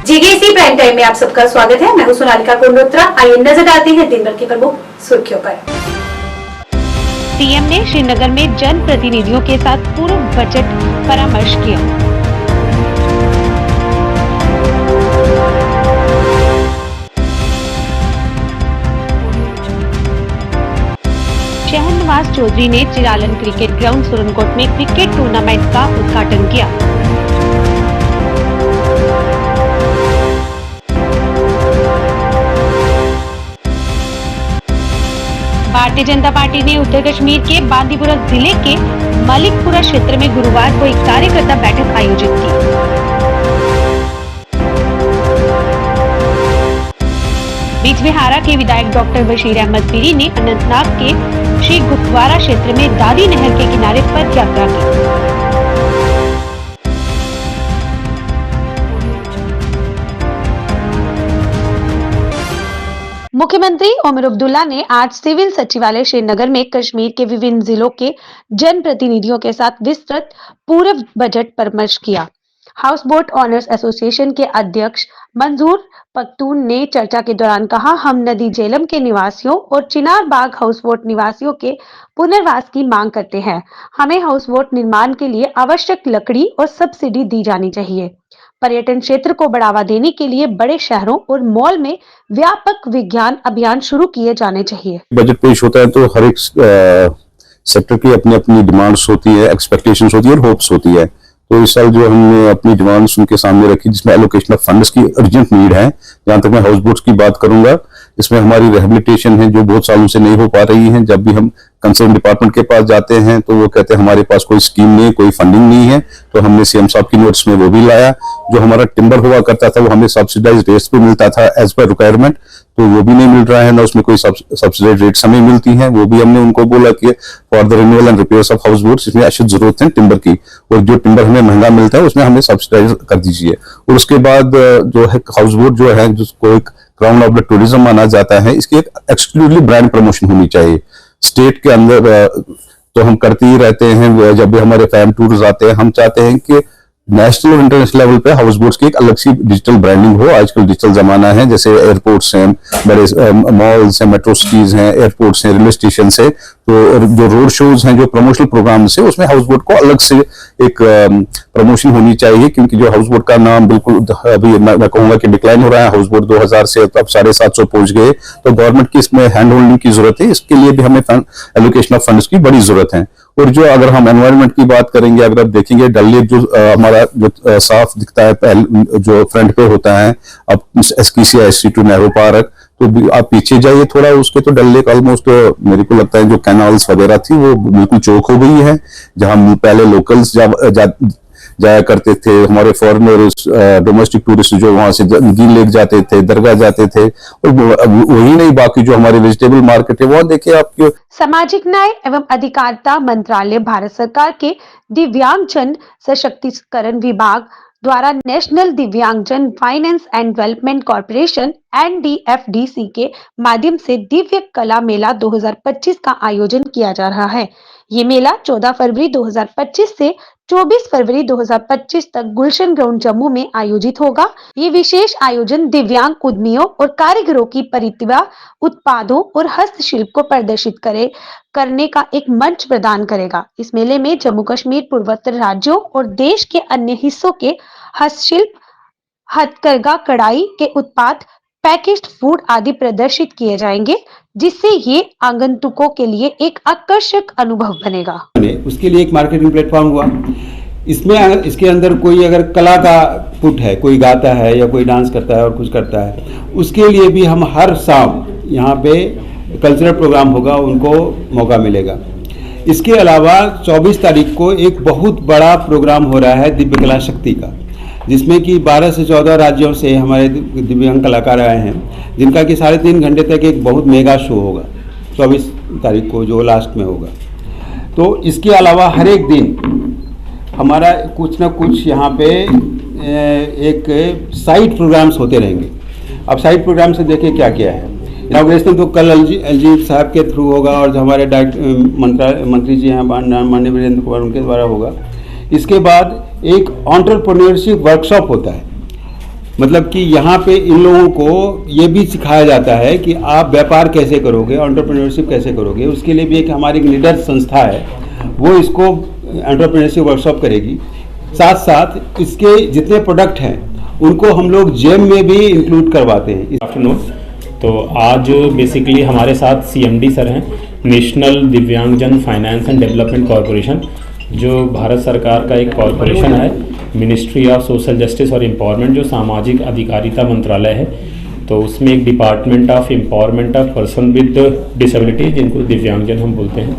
जीगीसी prime time में आप सबका स्वागत है। मैं हूं सोनालिका कुंडोत्रा। आइए नजर डालते हैं दिन भर की प्रमुख सुर्खियों पर। सीएम ने श्रीनगर में जन प्रतिनिधियों के साथ पूर्व बजट परामर्श किया। शहनवाज चौधरी ने चिरालन क्रिकेट ग्राउंड सुरनकोट में क्रिकेट टूर्नामेंट का उद्घाटन किया। भारतीय जनता पार्टी ने उत्तर कश्मीर के बांदीपुरा जिले के मलिकपुरा क्षेत्र में गुरुवार को एक कार्यकर्ता बैठक आयोजित की। बिजबिहारा के विधायक डॉक्टर बशीर अहमद पीरी ने अनंतनाग के श्री गुरुद्वारा क्षेत्र में दादी नहर के किनारे पद यात्रा की। मुख्यमंत्री ओमर अब्दुल्ला ने आज सिविल सचिवालय श्रीनगर में कश्मीर के विभिन्न जिलों के जन प्रतिनिधियों के साथ विस्तृत पूर्व बजट परामर्श किया। हाउस बोट ऑनर्स एसोसिएशन के अध्यक्ष मंजूर पख्तून ने चर्चा के दौरान कहा, हम नदी जेलम के निवासियों और चिनार बाग हाउस बोट निवासियों के पुनर्वास की मांग करते हैं। हमें हाउस बोट निर्माण के लिए आवश्यक लकड़ी और सब्सिडी दी जानी चाहिए। पर्यटन क्षेत्र को बढ़ावा देने के लिए बड़े शहरों और मॉल में व्यापक विज्ञान अभियान शुरू किए जाने चाहिए। बजट पेश होता है तो हर एक सेक्टर की अपनी अपनी डिमांड्स होती है, एक्सपेक्टेशंस होती है और होप्स होती है। तो इस साल जो हमने अपनी डिमांड्स उनके सामने रखी, जिसमें एलोकेशन ऑफ फंड्स की अर्जेंट नीड है। जहां तक मैं हाउस बोट्स की बात करूंगा, इसमें हमारी रिहेबिलिटेशन है जो बहुत सालों से नहीं हो पा रही है। जब भी हम कंसर्न डिपार्टमेंट के पास जाते हैं तो वो कहते हैं हमारे पास कोई स्कीम नहीं है, कोई फंडिंग नहीं है। तो हमने सीएम साहब की नोट्स में वो भी लाया। जो हमारा टिम्बर हुआ करता था वो हमें सब्सिडाइज रेट्स पे मिलता था एज पर रिक्वायरमेंट, तो वो भी नहीं मिल रहा है, ना उसमें कोई सब्सिडाइज रेट्स हमें मिलती हैं। वो भी हमने उनको बोला कि for the renewal and repairs of house boats इसमें अशद जरूरत है टिम्बर की, और जो टिम्बर हमें महंगा मिलता है उसमें हमें सब्सिडाइज कर दीजिए। और उसके बाद जो है हाउस बोट जो है जिसको एक क्राउन ऑफ द टूरिज्म माना जाता है, इसकी एक एक्सक्लूसिवली ब्रांड प्रमोशन होनी चाहिए। स्टेट के अंदर तो हम करते ही रहते हैं, जब भी हमारे फैम टूर्स आते हैं हम चाहते हैं कि नेशनल और इंटरनेशनल लेवल पे हाउस बोट्स की एक अलग सी डिजिटल ब्रांडिंग हो। आजकल डिजिटल जमाना है, जैसे एयरपोर्ट्स हैं, बड़े मॉल्स हैं, मेट्रो सिटीज हैं, एयरपोर्ट्स हैं, रेलवे स्टेशन है, तो जो रोड शोज हैं, जो प्रमोशनल प्रोग्राम्स है, उसमें हाउस बोट को अलग से एक प्रमोशन होनी चाहिए। क्योंकि जो हाउस बोट का नाम बिल्कुल अभी मैं कहूंगा कि डिक्लाइन हो रहा है। हाउस बोट 2000 से अब 750 पहुंच गए, तो गवर्नमेंट की इसमें हैंड होल्डिंग की जरूरत है। इसके लिए भी हमें एलोकेशन ऑफ फंड्स की बड़ी जरूरत है। और जो अगर हम एनवायरनमेंट की बात करेंगे, अगर आप देखेंगे डल लेक जो हमारा जो साफ दिखता है जो फ्रंट पे होता है, अब SKCI टू नेहरू पार्क, तो आप पीछे जाइए थोड़ा उसके, तो डल लेक ऑलमोस्ट मेरे को लगता है जो कैनाल्स वगैरह थी वो बिल्कुल चौक हो गई है। जहां पहले लोकल्स जाया करते थे, हमारे फॉरेनर्स, डोमेस्टिक टूरिस्ट जो वहां से नदी लेक जाते थे, दरगाह जाते थे, और वही नहीं बाकी जो हमारे वेजिटेबल मार्केट है वहां देखिए आपके। सामाजिक न्याय एवं अधिकारिता मंत्रालय भारत सरकार के दिव्यांगजन सशक्तिकरण विभाग द्वारा नेशनल दिव्यांगजन finance and development corporation NDFDC के माध्यम से दिव्य कला मेला 2025 का आयोजन किया जा रहा है। ये मेला 14 फरवरी 2025 से 24 फरवरी 2025 तक गुलशन ग्राउंड जम्मू में आयोजित होगा। ये विशेष आयोजन दिव्यांग उद्यमियों और कारीगरों की प्रतिभा, उत्पादों और हस्तशिल्प को प्रदर्शित करने का एक मंच प्रदान करेगा। इस मेले में जम्मू कश्मीर, पूर्वोत्तर राज्यों और देश के अन्य हिस्सों के हस्तशिल्प, हथकरघा, कढ़ाई के उत्पाद, पैकेज्ड फूड आदि प्रदर्शित किए जाएंगे, जिससे ये आगंतुकों के लिए एक आकर्षक अनुभव बनेगा। उसके लिए एक मार्केटिंग प्लेटफॉर्म हुआ। इसमें इसके अंदर कोई अगर कला का पुट है, कोई गाता है या कोई डांस करता है और कुछ करता है, उसके लिए भी हम हर शाम यहाँ पे कल्चरल प्रोग्राम होगा, उनको मौका मिलेगा। इसके अलावा 24 तारीख को एक बहुत बड़ा प्रोग्राम हो रहा है दिव्य कला शक्ति का, जिसमें कि 12 से 14 राज्यों से हमारे दिव्यांग कलाकार आए हैं, जिनका कि 3.5 घंटे तक एक बहुत मेगा शो होगा 24 तारीख को, जो लास्ट में होगा। तो इसके अलावा हर एक दिन हमारा कुछ ना कुछ यहाँ पे एक साइड प्रोग्राम्स होते रहेंगे। अब साइड प्रोग्राम से देखें क्या क्या है। इनॉग्रेशन तो कल एलजी साहब के थ्रू होगा, और जो हमारे मंत्री जी हैं माननीय वीरेंद्र कुमार, उनके द्वारा होगा। इसके बाद एक एंटरप्रेन्योरशिप वर्कशॉप होता है मतलब कि यहाँ पे इन लोगों को ये भी सिखाया जाता है कि आप व्यापार कैसे करोगे, एंटरप्रेन्योरशिप कैसे करोगे। उसके लिए भी एक हमारी लीडर संस्था है, वो इसको एंटरप्रेन्योरशिप वर्कशॉप करेगी। साथ साथ इसके जितने प्रोडक्ट हैं उनको हम लोग जेम में भी इंक्लूड करवाते हैं। आफ्टरनून। तो आज बेसिकली हमारे साथ CMD सर हैं, नेशनल दिव्यांगजन फाइनेंस एंड डेवलपमेंट कॉरपोरेशन, जो भारत सरकार का एक कॉरपोरेशन है, मिनिस्ट्री ऑफ सोशल जस्टिस और एम्पावरमेंट, जो सामाजिक अधिकारिता मंत्रालय है। तो उसमें एक department of empowerment of person with disability, जिनको दिव्यांगजन हम बोलते हैं,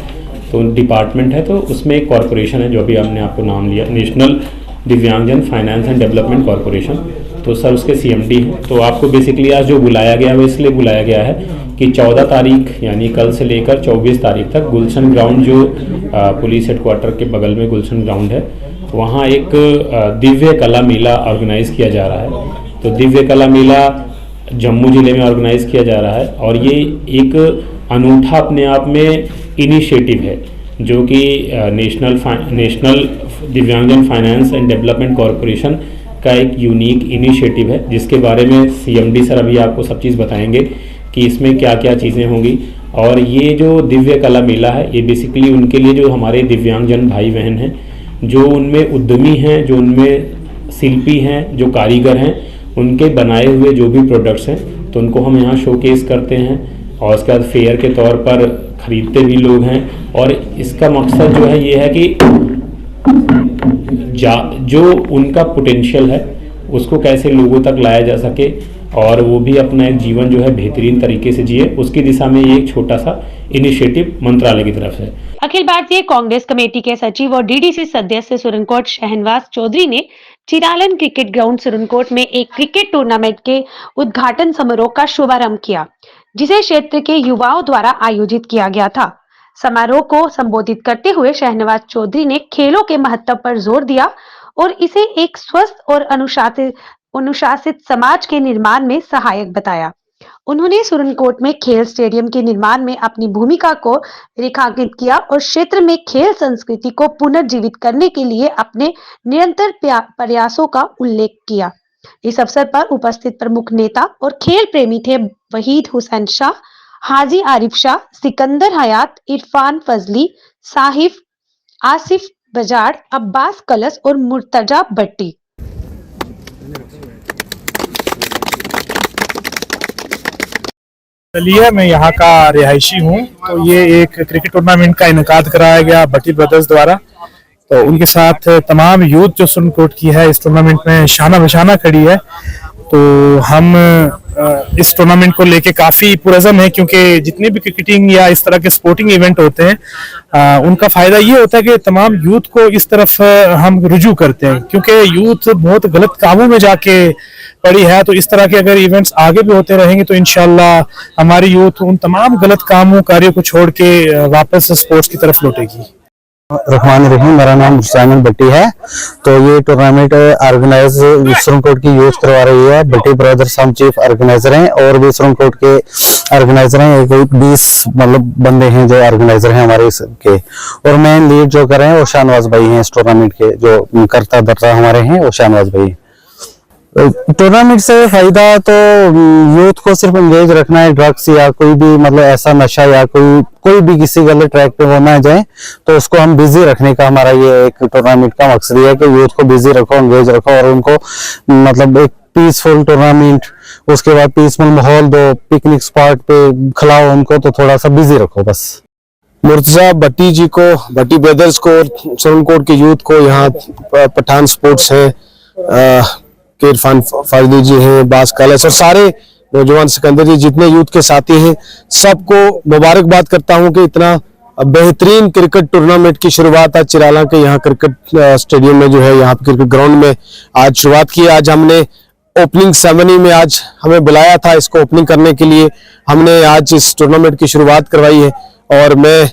तो डिपार्टमेंट है। तो उसमें एक कॉरपोरेशन है जो अभी हमने आपको नाम लिया, नेशनल दिव्यांगजन फाइनेंस एंड डेवलपमेंट कॉरपोरेशन। तो सर उसके CMD हैं। तो आपको बेसिकली आज जो बुलाया गया है वो इसलिए बुलाया गया है कि 14 तारीख यानी कल से लेकर 24 तारीख तक गुलशन ग्राउंड, जो पुलिस हेडक्वार्टर के बगल में गुलशन ग्राउंड है, वहाँ एक दिव्य कला मेला ऑर्गेनाइज़ किया जा रहा है। तो दिव्य कला मेला जम्मू ज़िले में ऑर्गेनाइज़ किया जा रहा है और ये एक अनूठा अपने आप में इनिशिएटिव है, जो कि नेशनल दिव्यांगजन फाइनेंस एंड डेवलपमेंट कॉरपोरेशन का एक यूनिक इनिशिएटिव है, जिसके बारे में CMD सर अभी आपको सब चीज़ बताएंगे कि इसमें क्या क्या चीज़ें होंगी। और ये जो दिव्य कला मेला है, ये बेसिकली उनके लिए जो हमारे दिव्यांगजन भाई बहन हैं, जो उनमें उद्यमी हैं, जो उनमें शिल्पी हैं, जो कारीगर हैं, उनके बनाए हुए जो भी प्रोडक्ट्स हैं, तो उनको हम यहाँ शोकेस करते हैं और उसके बाद फेयर के तौर पर ख़रीदते भी लोग हैं। और इसका मकसद जो है ये है कि जो उनका पोटेंशियल है उसको कैसे लोगों तक लाया जा सके और वो भी अपना एक जीवन जो है बेहतरीन तरीके से जिए, उसकी दिशा में ये एक छोटा सा इनिशिएटिव मंत्रालय की तरफ से। अखिल भारतीय कांग्रेस कमेटी के सचिव और DDC सदस्य सुरनकोट शहनवाज चौधरी ने चिरालन क्रिकेट ग्राउंड सुरनकोट में एक क्रिकेट टूर्नामेंट के उद्घाटन समारोह का शुभारंभ किया, जिसे क्षेत्र के युवाओं द्वारा आयोजित किया गया था। समारोह को संबोधित करते हुए शहनवाज चौधरी ने खेलों के महत्व पर जोर दिया और इसे एक स्वस्थ और अनुशासित समाज के निर्माण में सहायक बताया। उन्होंने सुरनकोट में खेल स्टेडियम के निर्माण में अपनी भूमिका को रेखांकित किया और क्षेत्र में खेल संस्कृति को पुनर्जीवित करने के लिए अपने निरंतर प्रयासों का उल्लेख किया। इस अवसर पर उपस्थित प्रमुख नेता और खेल प्रेमी थे वहीद हुसैन शाह, हाजी आरिफ शाह, सिकंदर हयात, इरफान फजली, साहिफ, आसिफ बजाड़, अब्बास कलस और मुर्तजा भट्टी। चलिए, मैं यहाँ का रिहायशी हूँ। तो ये एक क्रिकेट टूर्नामेंट का इनेकाद कराया गया भट्टी ब्रदर्स द्वारा। तो उनके साथ तमाम यूथ जो सुरनकोट की है इस टूर्नामेंट में शाना बशाना खड़ी है। तो हम इस टूर्नामेंट को लेके काफ़ी पुरज़म है, क्योंकि जितने भी क्रिकेटिंग या इस तरह के स्पोर्टिंग इवेंट होते हैं उनका फ़ायदा ये होता है कि तमाम यूथ को इस तरफ हम रुजू करते हैं, क्योंकि यूथ बहुत गलत कामों में जाके पड़ी है। तो इस तरह के अगर इवेंट्स आगे भी होते रहेंगे तो इंशाल्लाह हमारी यूथ उन तमाम गलत कामों कार्यों को छोड़ के वापस स्पोर्ट्स की तरफ लौटेगी। रहमान रहीम, मेरा नाम हुसैन भट्टी है। तो ये टूर्नामेंट ऑर्गेनाइज सुरनकोट की यूथ करवा रही है। भट्टी ब्रदर्स हम चीफ ऑर्गेनाइजर हैं और भी सुरनकोट के ऑर्गेनाइजर हैं। कोई 20 मतलब बंदे हैं जो ऑर्गेनाइजर हैं हमारे के, और मेन लीड जो कर रहे हैं वो शाहनवाज भाई हैं। इस टूर्नामेंट के जो करता धरता हमारे हैं वो शाहनवाज भाई। टूर्नामेंट से फायदा तो यूथ को सिर्फ एंगेज रखना है, ड्रग्स या कोई भी मतलब ऐसा नशा या कोई भी किसी गलत ट्रैक पे वो ना जाए, तो उसको हम बिजी रखने का हमारा ये एक टूर्नामेंट का मकसद है कि यूथ को बिजी रखो, एंगेज रखो और उनको मतलब एक पीसफुल टूर्नामेंट, उसके बाद पीसफुल माहौल दो, पिकनिक स्पॉट पे खिलाओ उनको, तो थोड़ा सा बिजी रखो बस। मुर्तजा भट्टी जी को, भट्टी ब्रदर्स को, सुरनकोट के यूथ को, यहाँ पठान स्पोर्ट्स है, इरफान फाजली जी हैं, बास कालस और सारे नौजवान सिकंदर जी जितने यूथ के साथी हैं, सबको मुबारकबाद करता हूं कि इतना बेहतरीन क्रिकेट टूर्नामेंट की शुरुआत आज चिराला के यहाँ क्रिकेट स्टेडियम में जो है यहाँ क्रिकेट ग्राउंड में आज शुरुआत की। आज हमने ओपनिंग सेरेमनी में आज हमें बुलाया था इसको ओपनिंग करने के लिए, हमने आज इस टूर्नामेंट की शुरुआत करवाई है और मैं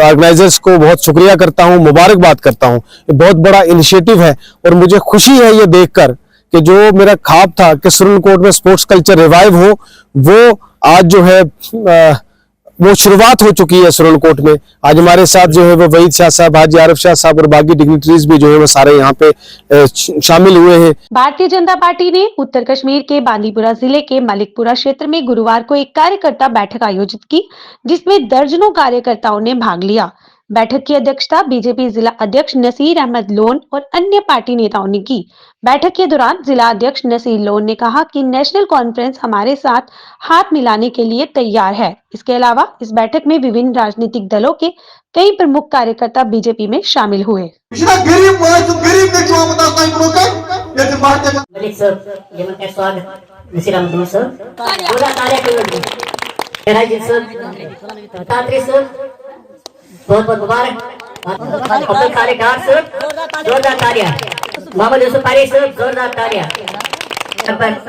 ऑर्गेनाइजर्स को बहुत शुक्रिया करता हूं, मुबारकबाद करता हूं। ये बहुत बड़ा इनिशिएटिव है और मुझे खुशी है ये देखकर कि जो मेरा ख्वाब था कि सुरनकोट में स्पोर्ट्स कल्चर रिवाइव हो, वो आज जो है वो शुरुआत हो चुकी है सुरनकोट में। आज हमारे साथ जो है वो वहीद शाह साहब, हाजी आरिफ शाह साहब और बाकी डिग्निटरीज भी जो है वो सारे यहाँ पे शामिल हुए हैं। भारतीय जनता पार्टी ने उत्तर कश्मीर के बांदीपुरा जिले के मलिकपुरा क्षेत्र में गुरुवार को एक कार्यकर्ता बैठक आयोजित की, जिसमें दर्जनों कार्यकर्ताओं ने भाग लिया। बैठक की अध्यक्षता बीजेपी जिला अध्यक्ष नसीर अहमद लोन और अन्य पार्टी नेताओं ने की। बैठक के दौरान जिला अध्यक्ष नसीर लोन ने कहा कि नेशनल कॉन्फ्रेंस हमारे साथ हाथ मिलाने के लिए तैयार है। इसके अलावा इस बैठक में विभिन्न राजनीतिक दलों के कई प्रमुख कार्यकर्ता बीजेपी में शामिल हुए। मलिक सर, यमन का स्वागत, नसीर अहमद सर, पूरा सर, बहुत बहुत मुबारक, अब्दुल खालिक खान सर, जोरदार तालियां, मोहम्मद यूसुफ पारी सर, जोरदार तालियां,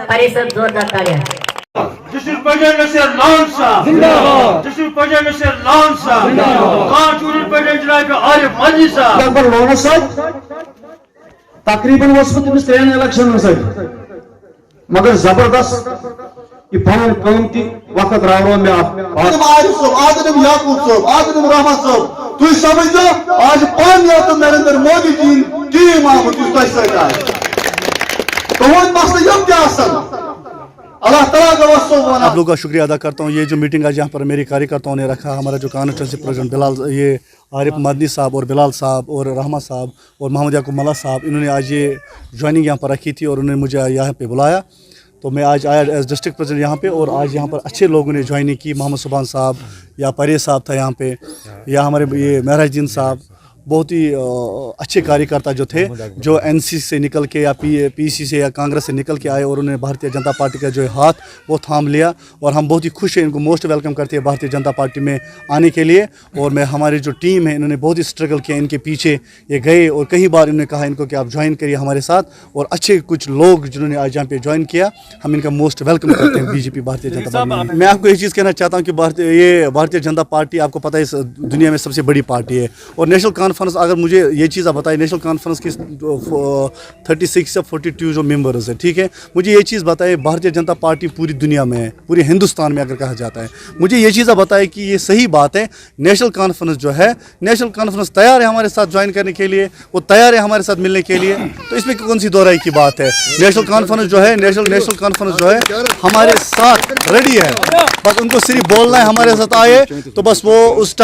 पारी सर, जोरदार तालियां। Nasiru Lawan Sahab Zindabad, Nasiru Lawan Sahab Zindabad, Kanpur President Janab Arif Manji Sahab पर लोन तकरीबन वसमत त्रेन इलेक्शन मगर जबरदस्त ये पन कम ती वक्त राव में आरिफ साहब, आदम याकूब साहब, आदम रहमान साहब, तुम समझो आज पान तो नरेंद्र मोदी जी टीम आमुत तो मसला यम क्या अल्लाह ताला का वस्सो बना। आप लोगों का शुक्रिया अदा करता हूँ। ये जो मीटिंग आज यहाँ पर मेरे कार्यकर्ताओं ने रखा, हमारा जो कॉन्स्टिट्यूंसी प्रेसिडेंट बिलाल, ये आरिफ मदनी साहब और बिलाल साहब और रहमा साहब और मोहम्मद याकूब मल्ला साहब, इन्होंने आज ये ज्वाइनिंग यहाँ पर रखी थी और उन्होंने मुझे यहाँ पे बुलाया। तो मैं आज आया एज डिस्ट्रिक्ट प्रेसिडेंट यहाँ पे और आज यहाँ पर अच्छे लोगों ने ज्वाइनिंग की। मोहम्मद सुभान साहब या परेज साहब था यहाँ पे, या हमारे ये महराजुद्दीन साहब, बहुत ही अच्छे कार्यकर्ता जो थे, जो एनसी से निकल के या पीसी से या कांग्रेस से निकल के आए और उन्होंने भारतीय जनता पार्टी का जो हाथ वो थाम लिया। और हम बहुत ही खुश हैं, इनको मोस्ट वेलकम करते हैं भारतीय जनता पार्टी में आने के लिए। और मैं हमारी जो टीम है, इन्होंने बहुत ही स्ट्रगल किया, इनके पीछे ये गए और कई बार इन्होंने कहा इनको कि आप ज्वाइन करिए हमारे साथ। और अच्छे कुछ लोग जिन्होंने आज यहाँ पे ज्वाइन किया, हम इनका मोस्ट वेलकम करते हैं बीजेपी भारतीय जनता पार्टी। मैं आपको एक चीज़ कहना चाहता हूँ कि भारतीय जनता पार्टी आपको पता है इस दुनिया में सबसे बड़ी पार्टी है। और नेशनल कॉन्फ्रेंस, अगर मुझे ये चीज़ आप बताइए, नेशनल कॉन्फ्रेंस की 36 या 42 जो मेंबर्स है, ठीक है, मुझे ये चीज़ बताइए भारतीय जनता पार्टी पूरी दुनिया में है, पूरे हिंदुस्तान में अगर कहा जाता है, मुझे ये चीज़ आप बताइए कि ये सही बात है। नेशनल कॉन्फ्रेंस जो है, नेशनल कॉन्फ्रेंस तैयार है हमारे साथ ज्वाइन करने के लिए, वो तैयार है हमारे साथ मिलने के लिए, तो इसमें कौन सी दोहराई की बात है। नेशनल कॉन्फ्रेंस जो है, नेशनल कॉन्फ्रेंस जो है हमारे साथ रेडी है, बस उनको सिर्फ बोलना है हमारे साथ आए, तो बस वो उस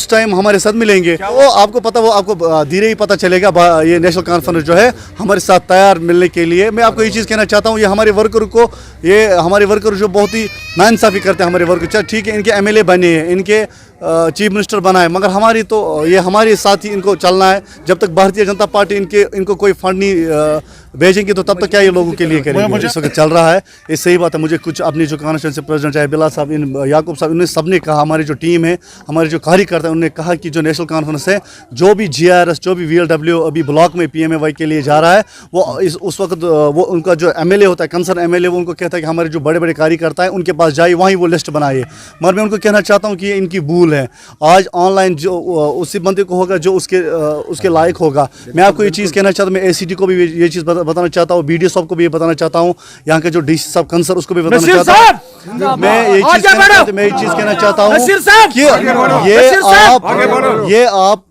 टाइम हमारे साथ मिलेंगे। वो आपको पता, वो आपको धीरे ही पता चलेगा। ये नेशनल कॉन्फ्रेंस जो है हमारे साथ तैयार मिलने के लिए। मैं आपको ये चीज़ कहना चाहता हूँ, ये हमारे वर्कर जो बहुत ही नाइंसाफ़ी करते हैं हमारे वर्कर, ठीक है, इनके एमएलए बने हैं, इनके चीफ मिनिस्टर बनाए, मगर हमारी तो ये हमारे साथ ही इनको चलना है। जब तक भारतीय जनता पार्टी इनको कोई फंड नहीं भेजेंगे तो तब तक क्या ये लोगों के लिए करेंगे। इस वक्त चल रहा है, ये सही बात है। मुझे कुछ अपनी जो कॉन्स्टिट्यूंसी प्रेसिडेंट चाहे बिलाल साहब, याकूब साहब, इन्होंने सबने कहा, हमारी जो टीम है, हमारे जो कार्यकर्ता हैं, उन्होंने कहा कि जो नेशनल कॉन्फ्रेंस है, जो भी GRS, जो भी VLW अभी ब्लॉक में PMAY के लिए जा रहा है, वो उस वक्त वो उनका जो MLA होता है, कंसर्न MLA, वो उनको कहता है कि हमारे जो बड़े बड़े कार्यकर्ता हैं उनके पास जाइए, वहीं वो लिस्ट बनाइए। मगर मैं उनको कहना चाहता हूँ कि ये इनकी भूल है। आज ऑनलाइन जो उसी बंदे को होगा जो उसके लायक होगा। मैं आपको ये चीज़ कहना चाहता हूँ, मैं ACT को भी ये चीज़ बताना चाहता हूँ, BDO साहब को भी ये बताना चाहता हूँ, यहाँ के जो DC साहब कंसर, उसको भी बताना चाहता हूँ। मैं ये चीज़ कहना चाहता हूँ कि ये आप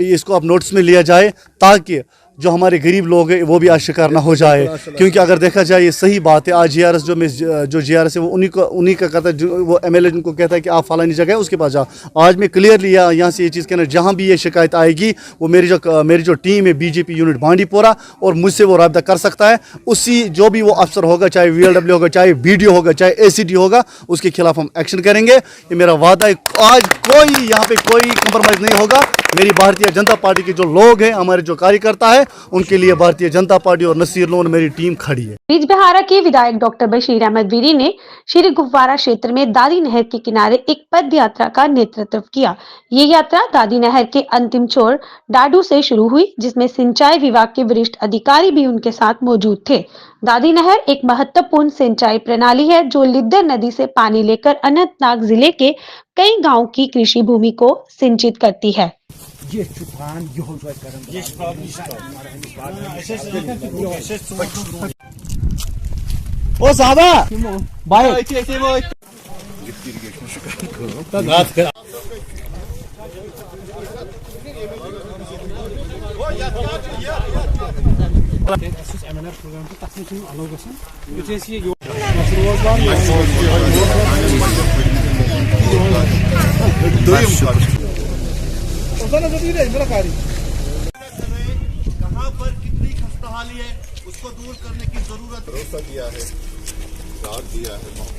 इसको आप नोटिस में लिया जाए, ताकि जो हमारे गरीब लोग हैं वो भी आज शिकार ना हो जाए। क्योंकि अगर देखा जाए ये सही बात है, आज GRS जो GRS है वो उन्हीं का कहता है, वो MLA जिनको कहता है कि आप फलानी जगह है उसके पास जाओ। आज मैं क्लियरली यहाँ से ये चीज़ कहना, जहाँ भी ये शिकायत आएगी वो मेरी जो टीम है BJP यूनिट बांडीपोरा, और मुझसे वो रब्ता कर सकता है। उसी जो भी वो अफसर होगा, चाहे VLW होगा, चाहे BDO होगा, चाहे ACT होगा, उसके खिलाफ हम एक्शन करेंगे। ये मेरा वादा है। आज यहाँ पे कोई कंप्रोमाइज़ नहीं होगा। मेरी भारतीय जनता पार्टी के जो लोग हैं, हमारे जो कार्यकर्ता है, उनके लिए भारतीय जनता पार्टी और नसीर लोन मेरी टीम खड़ी है। बिजबिहारा के विधायक डॉक्टर बशीर अहमद वीरी ने श्री गुफवारा क्षेत्र में दादी नहर के किनारे एक पद यात्रा का नेतृत्व किया। ये यात्रा दादी नहर के अंतिम छोर डाडू से शुरू हुई, जिसमें सिंचाई विभाग के वरिष्ठ अधिकारी भी उनके साथ मौजूद थे। दादी नहर एक महत्वपूर्ण सिंचाई प्रणाली है जो लिद्दर नदी से पानी लेकर अनंतनाग जिले के कई गाँव की कृषि भूमि को सिंचित करती है। ओ साहबा बाय कहाँ पर कितनी खस्ताहाली है उसको दूर करने की जरूरत भरोसा दिया है, साथ दिया है।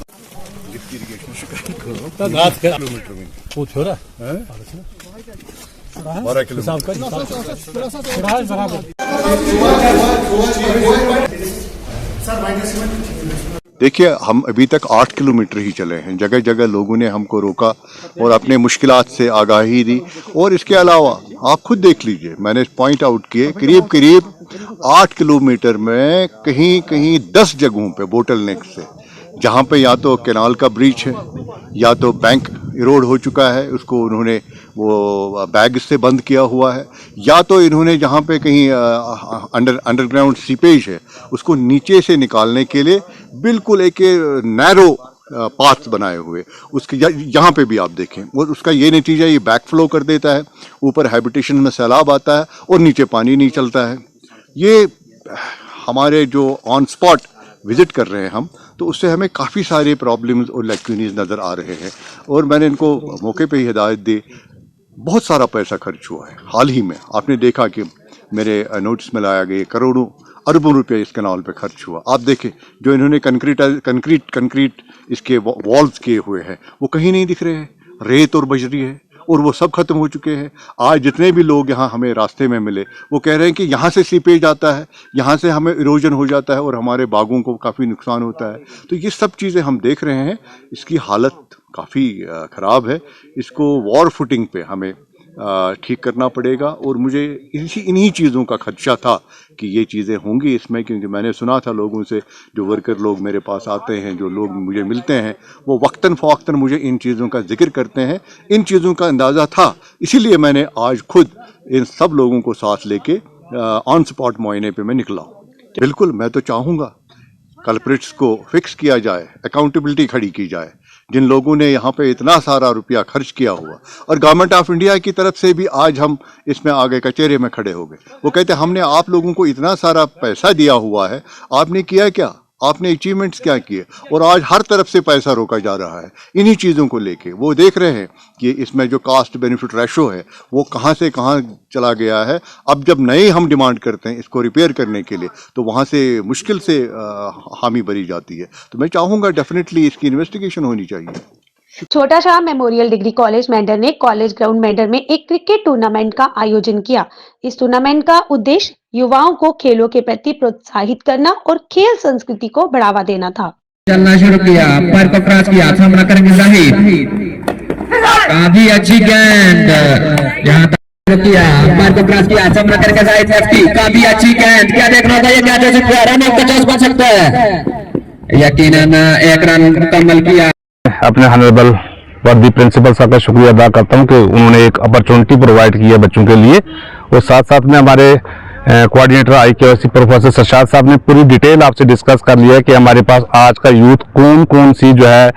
लिफ्ट इरिगेशन किलोमीटर में पूछो ना 12 किलोमीटर। देखिए, हम अभी तक 8 किलोमीटर ही चले हैं। जगह जगह लोगों ने हमको रोका और अपने मुश्किलात से आगाही दी। और इसके अलावा आप खुद देख लीजिए, मैंने पॉइंट आउट किए करीब करीब 8 किलोमीटर में कहीं कहीं 10 जगहों पे बोटल नेक से, जहाँ पे या तो कैनाल का ब्रीच है या तो बैंक इरोड हो चुका है, उसको उन्होंने वो बैग से बंद किया हुआ है, या तो इन्होंने जहाँ पे कहीं अंडरग्राउंड सीपेज है उसको नीचे से निकालने के लिए बिल्कुल एक नैरो पाथ बनाए हुए। उसके यहाँ पे भी आप देखें, वो उसका ये नतीजा, ये बैक फ्लो कर देता है, ऊपर हैबिटेशन में सैलाब आता है और नीचे पानी नहीं चलता है। ये हमारे जो ऑन स्पॉट विजिट कर रहे हैं हम, तो उससे हमें काफ़ी सारे प्रॉब्लम्स और लैक्यूनीज नज़र आ रहे हैं। और मैंने इनको मौके पे ही हिदायत दी। बहुत सारा पैसा खर्च हुआ है हाल ही में, आपने देखा कि मेरे नोटिस में लाया गया करोड़ों अरबों रुपए इस कैनाल पे खर्च हुआ। आप देखें जो इन्होंने कंक्रीट इसके वॉल्स किए हुए हैं वो कहीं नहीं दिख रहे हैं, रेत और बजरी है और वो सब खत्म हो चुके हैं। आज जितने भी लोग यहाँ हमें रास्ते में मिले वो कह रहे हैं कि यहाँ से सीपेज आता है, यहाँ से हमें इरोजन हो जाता है और हमारे बागों को काफ़ी नुकसान होता है। तो ये सब चीज़ें हम देख रहे हैं, इसकी हालत काफ़ी ख़राब है। इसको वॉर फुटिंग पे हमें ठीक करना पड़ेगा। और मुझे इन्हीं चीज़ों का खदशा था कि ये चीज़ें होंगी इसमें, क्योंकि मैंने सुना था लोगों से, जो वर्कर लोग मेरे पास आते हैं, जो लोग मुझे मिलते हैं, वो वक्तन फ़वक्तन मुझे इन चीज़ों का जिक्र करते हैं। इन चीज़ों का अंदाज़ा था, इसीलिए मैंने आज खुद इन सब लोगों को साथ लेके ऑन स्पॉट मुआयने पे मैं निकला हूँ। बिल्कुल, मैं तो चाहूँगा कल्प्रिट्स को फिक्स किया जाए, अकाउंटेबिलिटी खड़ी की जाए। जिन लोगों ने यहाँ पे इतना सारा रुपया खर्च किया हुआ, और गवर्नमेंट ऑफ इंडिया की तरफ से भी आज हम इसमें आगे कचहरे में खड़े हो गए। वो कहते हैं हमने आप लोगों को इतना सारा पैसा दिया हुआ है, आपने किया क्या, आपने अचीवमेंट्स क्या किए? और आज हर तरफ से पैसा रोका जा रहा है इन्हीं चीज़ों को लेके। वो देख रहे हैं कि इसमें जो कास्ट बेनिफिट रेशो है वो कहाँ से कहाँ चला गया है। अब जब नए हम डिमांड करते हैं इसको रिपेयर करने के लिए, तो वहाँ से मुश्किल से हामी भरी जाती है। तो मैं चाहूँगा डेफिनेटली इसकी इन्वेस्टिगेशन होनी चाहिए। छोटा Shah memorial degree college Mendhar ने कॉलेज ग्राउंड मेंढर में एक क्रिकेट टूर्नामेंट का आयोजन किया। इस टूर्नामेंट का उद्देश्य युवाओं को खेलों के प्रति प्रोत्साहित करना और खेल संस्कृति को बढ़ावा देना था। चलना शुरू किया, पैर को क्रॉस किया, सामना करेंगे जाहिद, काफी अच्छी गेंद, यहाँ तक किया, पैर को क्रॉस किया, सामना करेंगे जाहिद, लेफ्टी, काफी अच्छी गेंद, क्या देखना था ये, क्या जैसे रन 50 बन सकता है, यकीनन एक रन मुकम्मल किया। अपने हॉनरेबल वर्दी प्रिंसिपल साहब का शुक्रिया अदा करता हूं कि उन्होंने एक अपॉर्चुनिटी प्रोवाइड की है बच्चों के लिए। और साथ साथ में हमारे कोऑर्डिनेटर IKYC प्रोफेसर सरशाद साहब ने पूरी डिटेल आपसे डिस्कस कर लिया है कि हमारे पास आज का यूथ कौन कौन सी जो है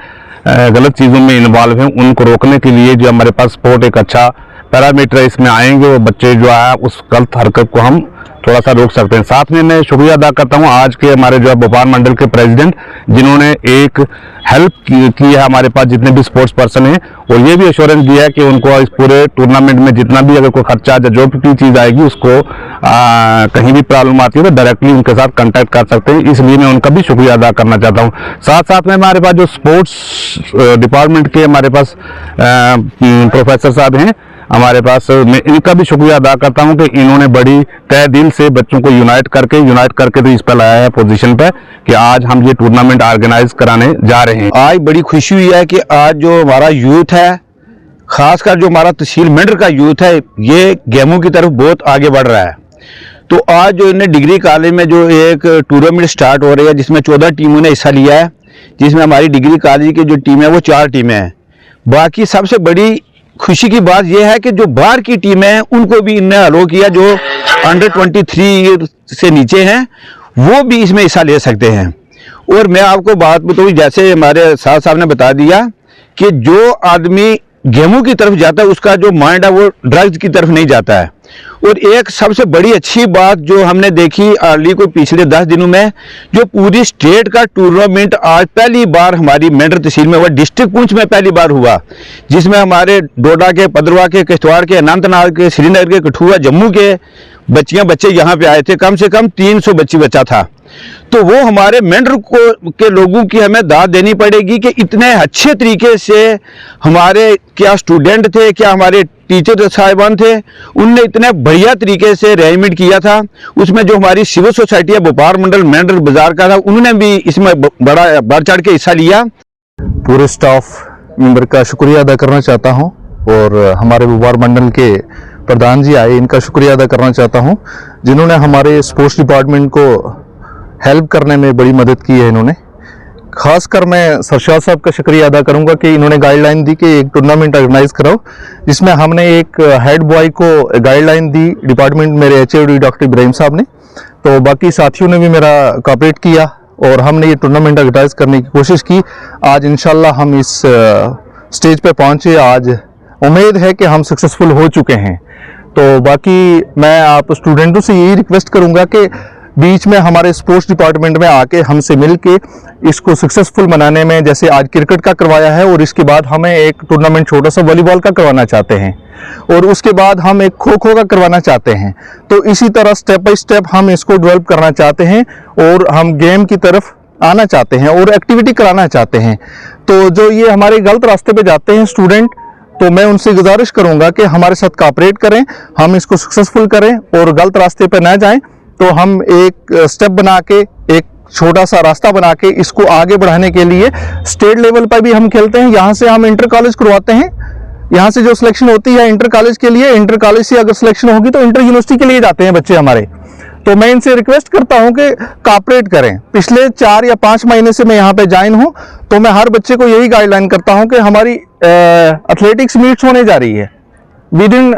गलत चीज़ों में इन्वॉल्व है, उनको रोकने के लिए जो हमारे पास स्पोर्ट एक अच्छा पैरामीटर इसमें आएंगे, वो बच्चे जो है उस गलत हरकत को हम थोड़ा सा रोक सकते हैं। साथ में मैं शुक्रिया अदा करता हूं आज के हमारे जो है भोपाल मंडल के प्रेसिडेंट, जिन्होंने एक हेल्प की है हमारे पास जितने भी स्पोर्ट्स पर्सन हैं, और ये भी एश्योरेंस दिया है कि उनको इस पूरे टूर्नामेंट में जितना भी अगर कोई खर्चा या जो भी चीज़ आएगी उसको कहीं भी प्रॉब्लम आती है तो डायरेक्टली उनके साथ कांटेक्ट कर सकते हैं। इसलिए मैं उनका भी शुक्रिया अदा करना चाहता हूँ। साथ साथ में हमारे पास जो स्पोर्ट्स डिपार्टमेंट के हमारे पास प्रोफेसर साहब हैं हमारे पास, मैं इनका भी शुक्रिया अदा करता हूं कि इन्होंने बड़ी तय दिल से बच्चों को यूनाइट करके तो इस पर लाया है पोजीशन पे कि आज हम ये टूर्नामेंट ऑर्गेनाइज कराने जा रहे हैं। आज बड़ी खुशी हुई है कि आज जो हमारा यूथ है, खासकर जो हमारा तहसील मेंढर का यूथ है, ये गेमों की तरफ बहुत आगे बढ़ रहा है। तो आज जो इन्हें डिग्री कॉलेज में जो एक टूर्नामेंट स्टार्ट हो रही है जिसमें 14 टीमों ने हिस्सा लिया है, जिसमें हमारी डिग्री कॉलेज की जो टीम है वो 4 टीमें हैं। बाकी सबसे बड़ी खुशी की बात यह है कि जो बाहर की टीमें हैं उनको भी इनने अलो किया, जो अंडर 23 से नीचे हैं वो भी इसमें हिस्सा ले सकते हैं। और मैं आपको बात बताऊँ, जैसे हमारे साहब ने बता दिया कि जो आदमी गेमों की तरफ जाता है उसका जो माइंड है वो ड्रग्स की तरफ नहीं जाता है। और एक सबसे बड़ी अच्छी बात जो हमने देखी अर्ली को पिछले 10 दिनों में, जो पूरी स्टेट का टूर्नामेंट आज पहली बार हमारी मेंढर तहसील में हुआ, डिस्ट्रिक्ट पुंछ में पहली बार हुआ, जिसमें हमारे डोडा के, पदरवा के, किश्तवाड़ के, अनंतनाग के, श्रीनगर के, कठुआ, जम्मू के बच्चे यहाँ पे आए थे। कम से कम 300 बच्चा था। तो वो हमारे मेंढर को के लोगों की हमें दाद देनी पड़ेगी कि इतने अच्छे तरीके से हमारे क्या स्टूडेंट थे, क्या हमारे टीचर साहिबान थे, उनने इतने बढ़िया तरीके से अरेंजमेंट किया था। उसमें जो हमारी सिविल सोसाइटी है व्यापार मंडल मेंढर बाजार का था, उन्होंने भी इसमें बड़ा बढ़ चढ़ के हिस्सा लिया। पूरे स्टाफ मेंबर का शुक्रिया अदा करना चाहता हूं और हमारे व्यापार मंडल के प्रधान जी आए, इनका शुक्रिया अदा करना चाहता हूं, जिन्होंने हमारे स्पोर्ट्स डिपार्टमेंट को हेल्प करने में बड़ी मदद की है। इन्होंने खासकर मैं सरशाद साहब का शुक्रिया अदा करूंगा कि इन्होंने गाइडलाइन दी कि एक टूर्नामेंट ऑर्गेनाइज कराओ, जिसमें हमने एक हेड बॉय को गाइडलाइन दी डिपार्टमेंट, मेरे HOD डॉक्टर इब्राहिम साहब ने, तो बाकी साथियों ने भी मेरा कोऑपरेट किया और हमने ये टूर्नामेंट ऑर्गेनाइज करने की कोशिश की। आज इंशाल्लाह हम इस स्टेज पे पहुंचे। आज उम्मीद है कि हम सक्सेसफुल हो चुके हैं। तो बाकी मैं आप स्टूडेंटों से यही रिक्वेस्ट करूंगा कि बीच में हमारे स्पोर्ट्स डिपार्टमेंट में आके हमसे मिलके इसको सक्सेसफुल बनाने में, जैसे आज क्रिकेट का करवाया है और इसके बाद हमें एक टूर्नामेंट छोटा सा वॉलीबॉल का करवाना चाहते हैं और उसके बाद हम एक खो खो का करवाना चाहते हैं। तो इसी तरह स्टेप बाय स्टेप हम इसको डेवलप करना चाहते हैं और हम गेम की तरफ आना चाहते हैं और एक्टिविटी कराना चाहते हैं। तो जो ये हमारे गलत रास्ते पे जाते हैं स्टूडेंट, तो मैं उनसे गुजारिश करूंगा कि हमारे साथ कोऑपरेट करें, हम इसको सक्सेसफुल करें और गलत रास्ते पे ना जाएं। तो हम एक स्टेप बना के, एक छोटा सा रास्ता बना के इसको आगे बढ़ाने के लिए स्टेट लेवल पर भी हम खेलते हैं। यहाँ से हम इंटर कॉलेज करवाते हैं, यहाँ से जो सिलेक्शन होती है इंटर कॉलेज के लिए, इंटर कॉलेज से अगर सिलेक्शन होगी तो इंटर यूनिवर्सिटी के लिए जाते हैं बच्चे हमारे। तो मैं इनसे रिक्वेस्ट करता हूं कि कोऑपरेट करें। पिछले 4 या 5 महीने से मैं यहाँ पे ज्वाइन हूं, तो मैं हर बच्चे को यही गाइडलाइन करता हूं कि हमारी एथलेटिक्स मीट्स होने जा रही है विद इन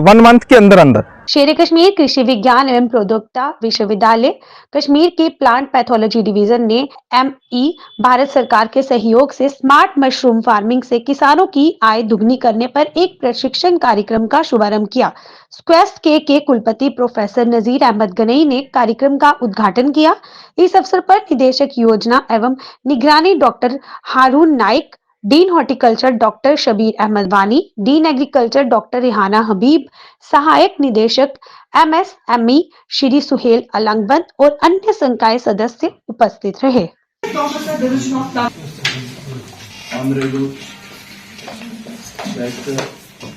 1 मंथ के अंदर। शेर कश्मीर कृषि विज्ञान एवं प्रौद्योगिता विश्वविद्यालय कश्मीर के प्लांट पैथोलॉजी डिवीजन ने ME भारत सरकार के सहयोग से स्मार्ट मशरूम फार्मिंग से किसानों की आय दुगनी करने पर एक प्रशिक्षण कार्यक्रम का शुभारंभ किया। स्क्वेस्ट के कुलपति प्रोफेसर नजीर अहमद गनई ने कार्यक्रम का उद्घाटन किया। इस अवसर पर निदेशक योजना एवं निगरानी doctor Haroon Naik, dean horticulture doctor Shabir Ahmad Wani, dean agriculture doctor Rihana Habib, सहायक निदेशक MSME श्री सुहेल अलंगबंद और अन्य संकाय सदस्य उपस्थित रहे।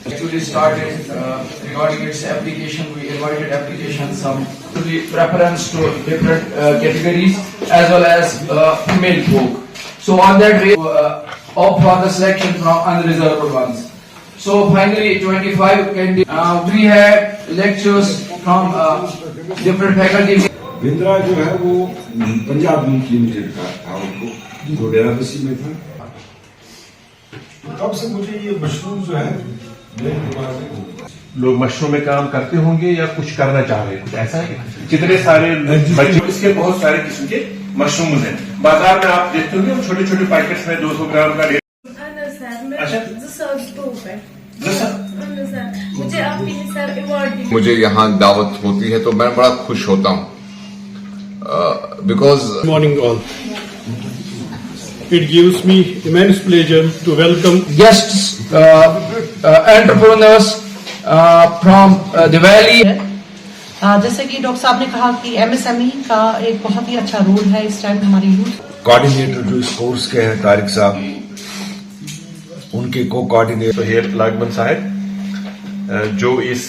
Actually started regarding its application. We invited applications, some preference to different categories as well as female folk. So on that way, opt for the selection from unreserved ones. So finally 25 candidates. We had lectures from different faculty. Bindra जो है वो Punjab milk limited का था, उनको जो डेराबसी में था। तब से मुझे ये मशरूम जो है लोग मशरूम में काम करते होंगे या कुछ करना चाह रहे हैं, कुछ ऐसा है? कितने सारे बच्चे, इसके बहुत सारे किस्म के मशरूम हैं बाजार में, आप देखते होंगे छोटे छोटे पैकेट्स में 200 ग्राम का। मुझे यहाँ दावत होती है तो मैं बड़ा खुश होता हूँ, because morning all, it gives me immense pleasure to welcome guests, entrepreneurs from the valley. जैसे कि डॉक्टर साहब ने कहा कि MSME का एक बहुत ही अच्छा रोल है इस टाइम हमारी यूथ। कोऑर्डिनेटर जो इस कोर्स के हैं तारिक साहब, उनके को-कोऑर्डिनेटर सुहेल अलंगबंद साहब जो इस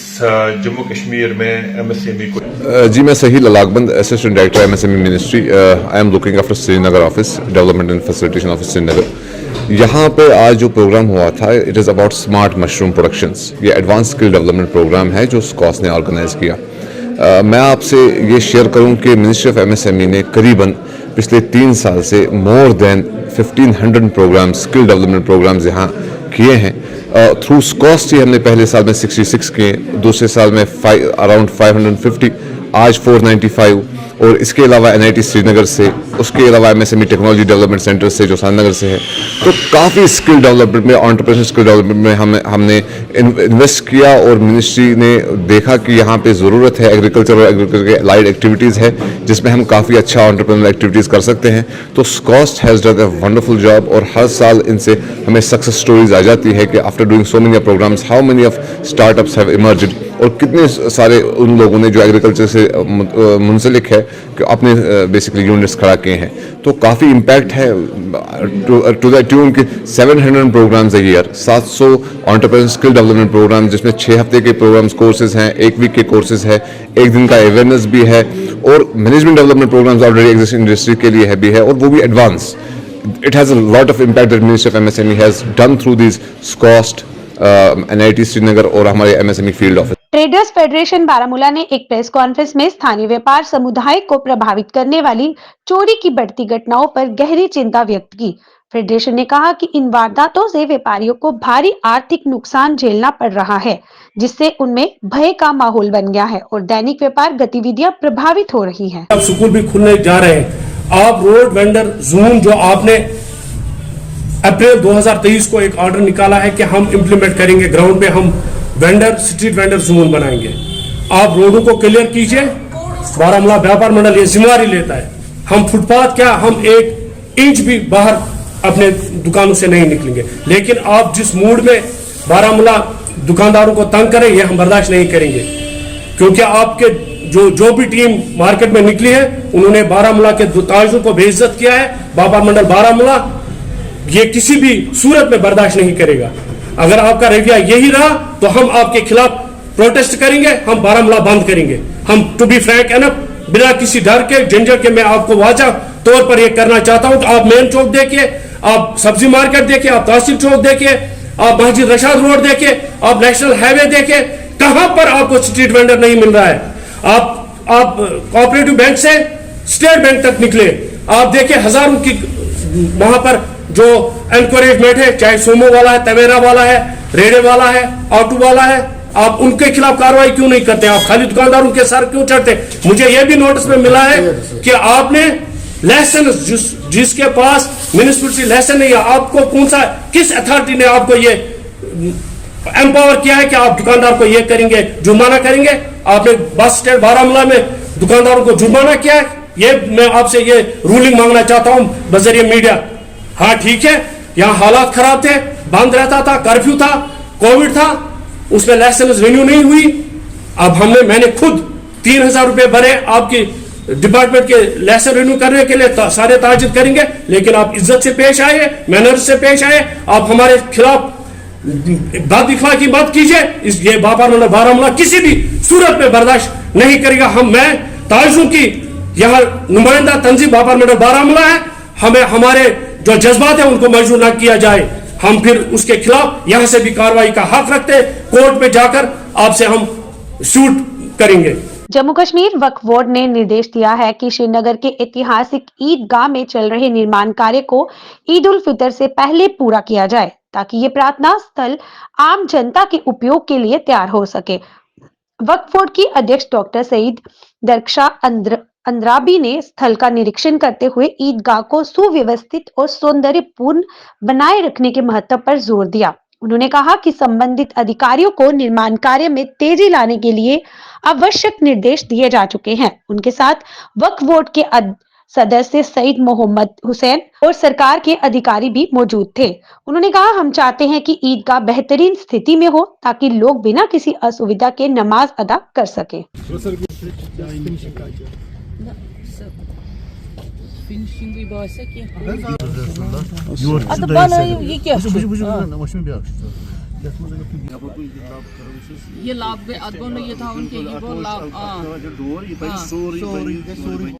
जम्मू कश्मीर में MSME को। जी मैं Suhail Alangband, assistant director MSME ministry. I am looking after Srinagar office, development and facilitation office Srinagar. यहाँ पे आज जो प्रोग्राम हुआ था, it is about smart mushroom productions. ये एडवांस स्किल डेवलपमेंट प्रोग्राम है जो स्कॉस ने ऑर्गेनाइज किया। मैं आपसे ये शेयर करूं कि मिनिस्ट्री ऑफ MSME ने करीबन पिछले 3 साल से more than 1500 programmes, skill development programmes यहाँ किए हैं। थ्रू स्कॉस्ट ही हमने पहले साल में 66 किए, दूसरे साल में अराउंड 550, आज 495 और इसके अलावा NIT श्रीनगर से, उसके अलावा MSME टेक्नोलॉजी डेवलपमेंट सेंटर से जो साननगर से है। तो काफ़ी स्किल डेवलपमेंट में, एंटरप्रेन्योर स्किल डेवलपमेंट में हमने इन्वेस्ट किया और मिनिस्ट्री ने देखा कि यहाँ पे ज़रूरत है एग्रीकल्चर और एग्रीकल्चर के अलाइड एक्टिविटीज़ है जिसमें हम काफ़ी अच्छा एंटरप्रेन्योर एक्टिविटीज़ कर सकते हैं। तो SKUAST has done a wonderful job और हर साल इनसे हमें सक्सेस स्टोरीज आ जाती है कि after doing so many programmes how many of startups have emerged, और कितने सारे उन लोगों ने जो एग्रीकल्चर से मुंसलिक है कि अपने बेसिकली यूनिट्स खड़ा किए हैं। तो काफ़ी इम्पैक्ट है टू द ट्यून के 700 programmes a year, 700 entrepreneur skill development programme जिसमें 6 हफ्ते के प्रोग्राम्स कोर्सेज हैं, 1 वीक के कोर्सेज है, 1 दिन का अवेयरनेस भी है, और management development programmes already existing industry के लिए है भी है, और वो भी advance. It has a lot of impact that Ministry of MSME has done through these SCOST, NIT Srinagar और हमारे MSME field office. Traders federation Baramulla ने एक प्रेस कॉन्फ्रेंस में स्थानीय व्यापार समुदाय को प्रभावित करने वाली चोरी की बढ़ती घटनाओं पर गहरी चिंता व्यक्त की। फेडरेशन ने कहा कि इन वारदातों से व्यापारियों को भारी आर्थिक नुकसान झेलना पड़ रहा है, जिससे उनमें भय का माहौल बन गया है और दैनिक व्यापार गतिविधियां प्रभावित हो रही हैं। अब स्कूल भी खुलने जा रहे हैं। आप रोड वेंडर जोन जो आपने अप्रैल 2023 को एक ऑर्डर निकाला है कि हम इंप्लीमेंट करेंगे, ग्राउंड पे हम वेंडर स्ट्रीट वेंडर जोन बनाएंगे। आप रोडों को क्लियर कीजिए, बारामूला व्यापार मंडल ये जिम्मेदारी लेता है। हम फुटपाथ क्या, हम 1 इंच भी बाहर अपने दुकानों से नहीं निकलेंगे, लेकिन आप जिस मूड में बारामूला दुकानदारों को तंग करें ये हम बर्दाश्त नहीं करेंगे, क्योंकि आपके जो भी टीम मार्केट में निकली है उन्होंने बारामूला के ताजों को बेइज्जत किया है। व्यापार मंडल बारामूला ये किसी भी सूरत में बर्दाश्त नहीं करेगा। अगर आपका रवैया यही रहा तो हम आपके खिलाफ प्रोटेस्ट करेंगे, हम बारामूला बंद करेंगे। हम टू बी फ्रैंक एनफ, बिना किसी डर के झंझट के मैं आपको वाजा तौर पर यह कहना चाहता हूं कि आप मेन चौक देखिए, आप सब्जी मार्केट देखिए, आप तहसील चौक देखिए, आप मस्जिद रशाद रोड देखिए, आप नेशनल हाईवे देखिए, कहां पर आपको स्ट्रीट वेंडर नहीं मिल रहा है। आप कोऑपरेटिव बैंक से स्टेट बैंक तक निकले, आप देखिए हजारों की वहां पर जो एनकरेजमेंट है, चाहे सोमो वाला है, तवेरा वाला है, रेड़े वाला है, ऑटो वाला है, आप उनके खिलाफ कार्रवाई क्यों नहीं करते? आप खाली दुकानदारों के सर क्यों चढ़ते? मुझे यह भी नोटिस में मिला है कि आपने लाइसेंस जिसके पास म्युनिसिपैलिटी लाइसेंस नहीं है, आपको कौन सा किस अथॉरिटी ने आपको ये एम्पावर किया है कि आप दुकानदार को ये करेंगे, जुर्माना करेंगे? आपने बस स्टैंड बारामूला में दुकानदारों को जुर्माना किया है। ये मैं आपसे ये रूलिंग मांगना चाहता हूं बजरिए मीडिया। हाँ ठीक है, यहाँ हालात खराब थे, बंद रहता था, कर्फ्यू था, कोविड था, उसमें लाइसेंस रिन्यू नहीं हुई। अब मैंने खुद 3000 रुपए भरे आपकी डिपार्टमेंट के लाइसेंस रिन्यू करने के लिए, सारे ताजिद करेंगे, लेकिन आप इज्जत से पेश आए, मैनर्स से पेश आए, आप हमारे खिलाफ बात दिखला की बात कीजिए। ये व्यापार मंडल बारामूला किसी भी सूरत में बर्दाश्त नहीं करेगा। मैं ताजों की यहाँ नुमाइंदा तंजीम व्यापार मंडल बारामूला है, हमें हमारे जो जज्बात है उनको मजबूर न किया जाए। हम फिर उसके खिलाफ यहाँ से भी कार्रवाई का हक रखते हैं, कोर्ट पे जाकर आपसे हम सूट करेंगे। जम्मू कश्मीर वक्फ बोर्ड ने निर्देश दिया है कि श्रीनगर के ऐतिहासिक ईदगाह में चल रहे निर्माण कार्य को ईद उल फितर से पहले पूरा किया जाए, ताकि ये प्रार्थना स्थल आम जनता के उपयोग के लिए तैयार हो सके। वक्फ बोर्ड की अध्यक्ष डॉक्टर सईद दरख्शा अंद्राबी ने स्थल का निरीक्षण करते हुए ईदगाह को सुव्यवस्थित और सौंदर्यपूर्ण बनाए रखने के महत्व पर जोर दिया। उन्होंने कहा कि संबंधित अधिकारियों को निर्माण कार्य में तेजी लाने के लिए आवश्यक निर्देश दिए जा चुके हैं। उनके साथ वक्फ बोर्ड के सदस्य सईद मोहम्मद हुसैन और सरकार के अधिकारी भी मौजूद थे। उन्होंने कहा, हम चाहते हैं कि ईदगाह बेहतरीन स्थिति में हो ताकि लोग बिना किसी असुविधा के नमाज अदा कर सके।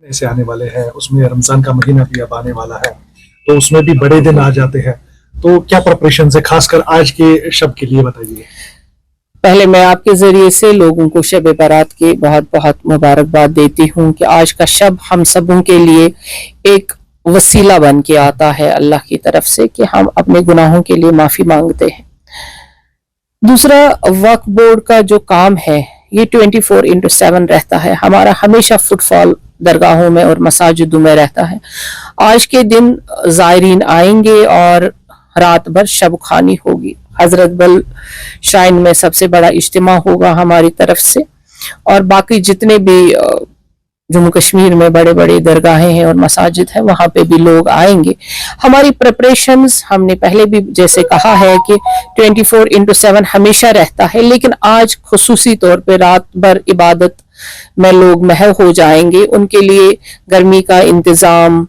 ऐसे आने वाले हैं, उसमें रमजान का महीना भी अब आने वाला है, तो उसमें भी बड़े दिन आ जाते हैं, तो क्या प्रिपरेशन है खासकर आज के शब के लिए बताइए। पहले मैं आपके जरिए से लोगों को शब बारात की बहुत बहुत मुबारकबाद देती हूँ कि आज का शब हम सबों के लिए एक वसीला बन के आता है अल्लाह की तरफ से कि हम अपने गुनाहों के लिए माफी मांगते हैं। दूसरा, वक्फ बोर्ड का जो काम है ये 24/7 रहता है। हमारा हमेशा फुटफॉल दरगाहों में और मसाजिदों में रहता है। आज के दिन ज़ायरीन आएंगे और रात भर शब खानी होगी। हजरत बल शाइन में सबसे बड़ा इज्तिमा होगा हमारी तरफ से, और बाकी जितने भी जम्मू कश्मीर में बड़े बड़े दरगाहें हैं और मसाजिद हैं वहां पे भी लोग आएंगे। हमारी प्रिपरेशंस हमने पहले भी जैसे कहा है कि 24/7 हमेशा रहता है, लेकिन आज खुसूसी तौर पे रात भर इबादत में लोग महव हो जाएंगे। उनके लिए गर्मी का इंतजाम,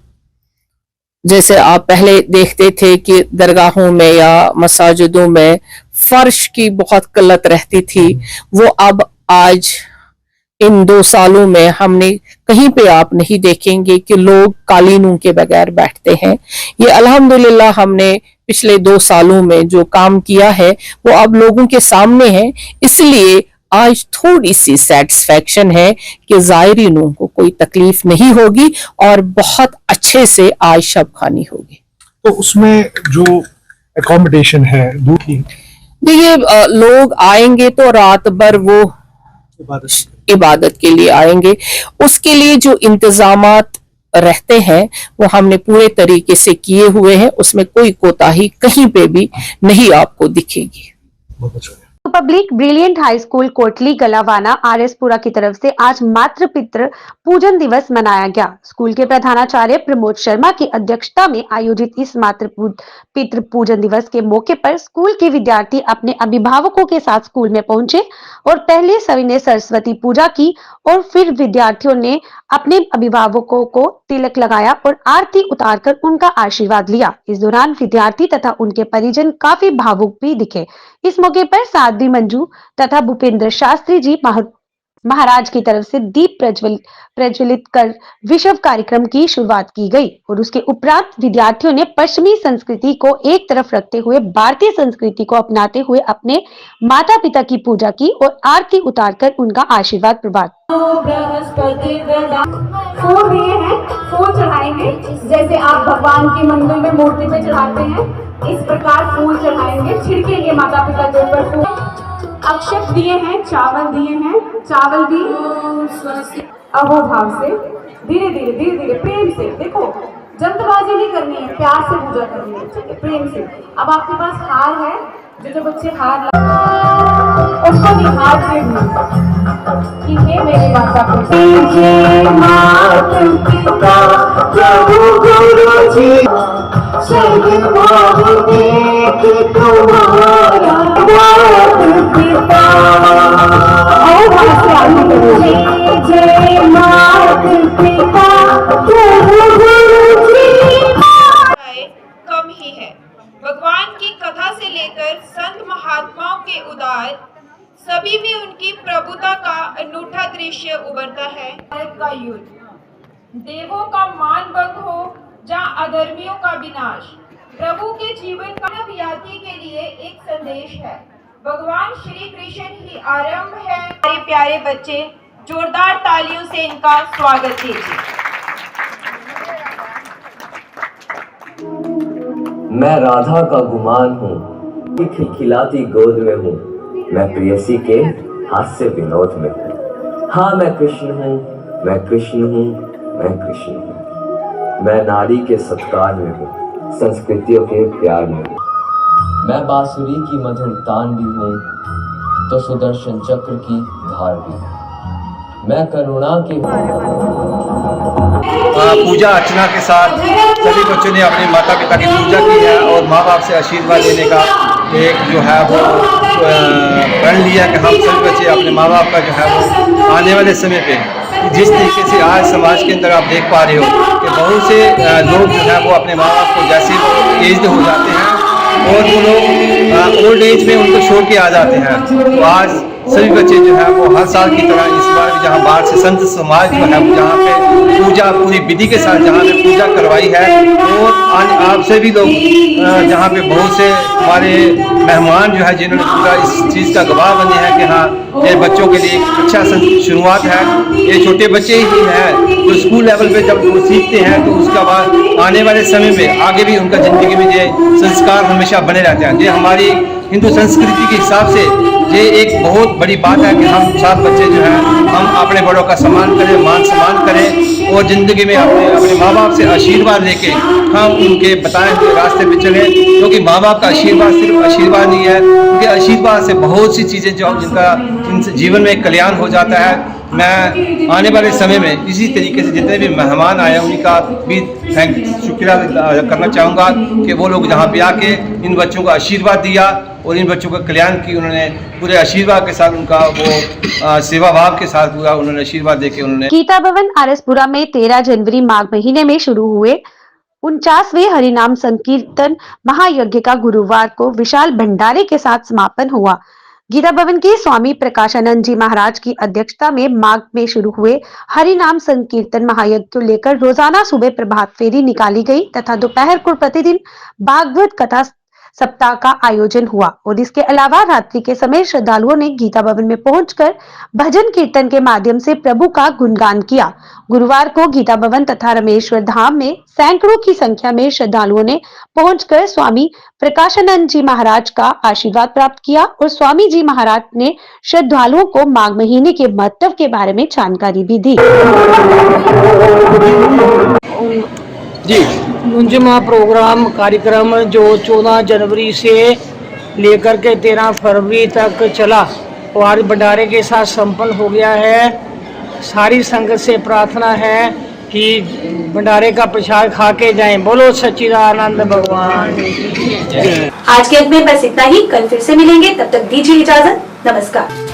जैसे आप पहले देखते थे कि दरगाहों में या मसाजिदों में फर्श की बहुत किल्लत रहती थी, वो अब आज इन 2 सालों में हमने कहीं पे आप नहीं देखेंगे कि लोग कालीनों के बगैर बैठते हैं। ये अल्हम्दुलिल्लाह हमने पिछले 2 सालों में जो काम किया है वो अब लोगों के सामने है, इसलिए आज थोड़ी सी सेटिस्फेक्शन है कि ज़ायरीनों को कोई तकलीफ नहीं होगी और बहुत अच्छे से आज शब खानी होगी। तो उसमें जो एकोमोडेशन है दूर की, देखिए लोग आएंगे तो रात भर वो इबादत के लिए आएंगे, उसके लिए जो इंतजामात रहते हैं वो हमने पूरे तरीके से किए हुए हैं, उसमें कोई कोताही कहीं पे भी नहीं आपको दिखेगी। Public brilliant high school Kotli Galawana R S Pura की तरफ से आज मातृ पितृ पूजन दिवस मनाया गया। स्कूल के प्रधानाचार्य प्रमोद शर्मा की अध्यक्षता में आयोजित इस मातृ पितृ पूजन दिवस के मौके पर स्कूल के विद्यार्थी अपने अभिभावकों के साथ स्कूल में पहुंचे और पहले सभी ने सरस्वती पूजा की और फिर विद्यार्थियों ने अपने अभिभावकों को तिलक लगाया और आरती उतारकर उनका आशीर्वाद लिया। इस दौरान विद्यार्थी तथा उनके परिजन काफी भावुक भी दिखे। इस मौके पर साध्वी मंजू तथा भूपेंद्र शास्त्री जी महाराज की तरफ से दीप प्रज्वलित कर विश्व कार्यक्रम की शुरुआत की गई और उसके उपरांत विद्यार्थियों ने पश्चिमी संस्कृति को एक तरफ रखते हुए भारतीय संस्कृति को अपनाते हुए अपने माता पिता की पूजा की और आरती उतारकर उनका आशीर्वाद प्रभात। फूल दिए हैं, फूल चढ़ाएंगे जैसे आप भगवान के मंदिर में मूर्ति पे चढ़ाते हैं, इस प्रकार फूल चढ़ाएंगे, छिड़केंगे माता पिता के ऊपर फूल। अक्षत दिए हैं, चावल दिए हैं, चावल भी अहोभाव से धीरे धीरे प्रेम से, देखो जल्दबाजी नहीं करनी है, प्यार से पूजा करनी है, ठीक है, प्रेम से। अब आपके पास हार है, जो बच्चे हार उसको निहार से कि हे मेरे माता कम ही है। भगवान की कथा से लेकर संत महात्माओं के उदार सभी में उनकी प्रभुता का अनूठा दृश्य उभरता है। भारत का युद्ध, देवों का मान भंग हो, जहाँ अधर्मियों का विनाश, प्रभु के जीवन का व्याप्ति के लिए एक संदेश है। भगवान श्री कृष्ण ही आरंभ है। हमारे प्यारे बच्चे जोरदार तालियों से इनका स्वागत कीजिए। मैं राधा का गुमान हूँ, खिलखिलाती गोद में हूँ, मैं प्रेयसी के हास्य विनोद में हूँ। हाँ मैं कृष्ण हूँ, मैं कृष्ण हूँ, मैं कृष्ण हूँ। मैं नारी के सत्कार में हूँ, संस्कृतियों के प्यार में हूँ। मैं बांसुरी की मधुर तान भी हूँ, तो सुदर्शन चक्र की धार भी हूँ। मैं करुणा की पूजा अर्चना के साथ सभी बच्चों ने अपने माता पिता की पूजा की है और माँ बाप से आशीर्वाद लेने का एक जो है वो प्रण लिया कि हम सभी बच्चे अपने माँ बाप का जो है वो आने वाले समय पे, जिस तरीके से आज समाज के अंदर आप देख पा रहे हो कि बहुत से लोग जो है वो अपने माँ बाप को जैसे एज्ड हो जाते हैं और वो लोग ओल्ड एज में उनको छोड़ के आ जाते हैं। तो आज सभी बच्चे जो है वो हर साल की तरह इस बार भी जहाँ बाहर से संत समाज जो है जहाँ पे पूजा पूरी विधि के साथ जहाँ पे पूजा करवाई है, और आज आप से भी लोग जहाँ पे बहुत से हमारे मेहमान जो है जिन्होंने पूरा इस चीज़ का गवाह बने हैं कि हाँ ये बच्चों के लिए एक अच्छा शुरुआत है। ये छोटे बच्चे ही हैं जो स्कूल लेवल पे जब वो सीखते हैं तो उसके बाद आने वाले समय में आगे भी उनका ज़िंदगी में ये संस्कार हमेशा बने रहते हैं। ये हमारी हिंदू संस्कृति के हिसाब से ये एक बहुत बड़ी बात है कि हम सब बच्चे जो है हम अपने बड़ों का सम्मान करें, मान सम्मान करें और ज़िंदगी में अपने माँ बाप से आशीर्वाद लेके हम उनके बताए हुए रास्ते पे चलें, क्योंकि माँ बाप का आशीर्वाद सिर्फ आशीर्वाद नहीं है, उनके आशीर्वाद से बहुत सी चीज़ें जो जिनका इनसे जीवन में कल्याण हो जाता है। मैं आने वाले समय में इसी तरीके से जितने भी मेहमान आए उनका भी शुक्रिया करना चाहूँगा कि वो लोग यहाँ पे आके इन बच्चों को आशीर्वाद दिया और इन बच्चों का कल्याण की उन्होंने पूरे आशीर्वाद के साथ उनका वो सेवा भाव के साथ पूरा उन्होंने आशीर्वाद देके उन्होंने। गीता भवन आरएसपुरा में 13 जनवरी माघ महीने में शुरू हुए 49वें हरिनाम संकीर्तन महायज्ञ का गुरुवार को विशाल भंडारे के साथ समापन हुआ। गीता भवन के स्वामी प्रकाशानंद जी महाराज की अध्यक्षता में माघ में शुरू हुए हरिनाम संकीर्तन महायज्ञ को लेकर रोजाना सुबह प्रभात फेरी निकाली गई तथा दोपहर को प्रतिदिन भागवत कथा सप्ताह का आयोजन हुआ और इसके अलावा रात्रि के समय श्रद्धालुओं ने गीता भवन में पहुंचकर भजन कीर्तन के माध्यम से प्रभु का गुणगान किया। गुरुवार को गीता भवन तथा रामेश्वर धाम में सैकड़ों की संख्या में श्रद्धालुओं ने पहुंचकर स्वामी प्रकाशानंद जी महाराज का आशीर्वाद प्राप्त किया और स्वामी जी महाराज ने श्रद्धालुओं को माघ महीने के महत्व के बारे में जानकारी भी दी। जी मुंजमा प्रोग्राम कार्यक्रम जो 14 जनवरी से लेकर के 13 फरवरी तक चला और आज भंडारे के साथ संपन्न हो गया है। सारी संगत से प्रार्थना है कि भंडारे का प्रसाद खा के जाएं। बोलो सच्चिदानंद भगवान। आज के अंक में बस इतना ही, कल फिर से मिलेंगे, तब तक दीजिए इजाजत, नमस्कार।